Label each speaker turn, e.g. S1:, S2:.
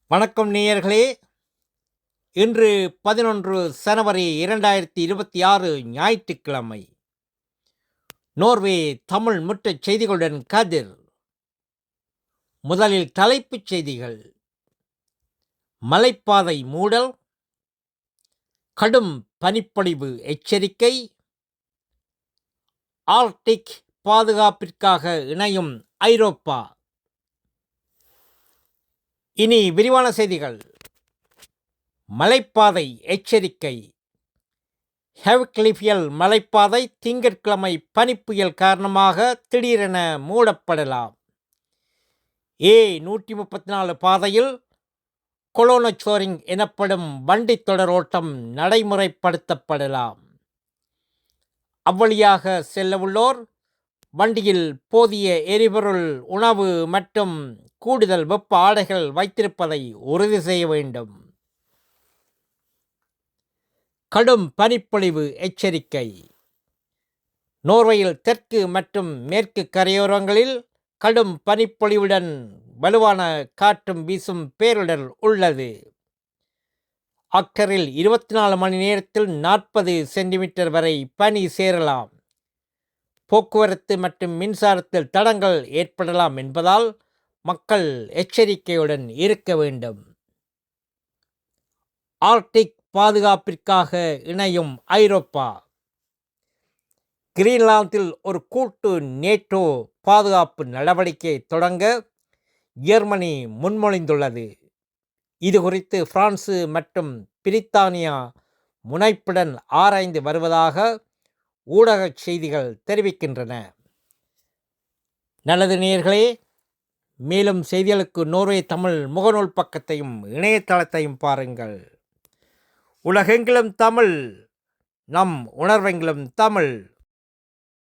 S1: வணக்கம் நேயர்களே. இன்று 11 ஜனவரி 2026 ஞாயிற்றுக்கிழமை. நோர்வே தமிழ் முற்றச் செய்திகளுடன் கதிர். முதலில் தலைப்புச் செய்திகள். மலைப்பாதை மூடல், கடும் பனிப்பொழிவு எச்சரிக்கை, ஆர்க்டிக் பாதுகாப்பிற்காக இணையும் ஐரோப்பா. இனி விரிவான செய்திகள். மலைப்பாதை எச்சரிக்கை. ஹெவ்க்லிஃபியல் மலைப்பாதை திங்கட்கிழமை பனிப்புயல் காரணமாக திடீரென மூடப்படலாம். A134 பாதையில் கொலோனச்சோரிங் எனப்படும் வண்டி தொடர் ஓட்டம் நடைமுறைப்படுத்தப்படலாம். அவ்வழியாக செல்லவுள்ளோர் வண்டியில் போதிய எரிபொருள், உணவு மற்றும் கூடுதல் வெப்ப ஆடைகள் வைத்திருப்பதை உறுதி செய்ய வேண்டும். கடும் பனிப்பொழிவு எச்சரிக்கை. நோர்வேயில் தெற்கு மற்றும் மேற்கு கரையோரங்களில் கடும் பனிப்பொழிவுடன் வலுவான காற்றும் வீசும் பேரிடர் உள்ளது. அக்டரில் 24 மணி நேரத்தில் 40 சென்டிமீட்டர் வரை பனி சேரலாம். போக்குவரத்து மற்றும் மின்சாரத்தில் தடங்கள் ஏற்படலாம் என்பதால் மக்கள் எச்சரிக்கையுடன் இருக்க வேண்டும். ஆர்க்டிக் பாதுகாப்பிற்காக இணையும் ஐரோப்பா. கிரீன்லாந்தில் ஒரு கூட்டு நேட்டோ பாதுகாப்பு நடவடிக்கையை தொடங்க ஜெர்மனி முன்மொழிந்துள்ளது. இது குறித்து பிரான்சு மற்றும் பிரித்தானியா முனைப்புடன் ஆராய்ந்து வருவதாக ஊடக செய்திகள் தெரிவிக்கின்றன. நல்லது நேயர்களே, மேலும் செய்திகளுக்கு நோர்வே தமிழ் முகநூல் பக்கத்தையும் இணையதளத்தையும் பாருங்கள். உலகெங்கிலும் தமிழ், நம் உணர்வெங்கிலும் தமிழ்.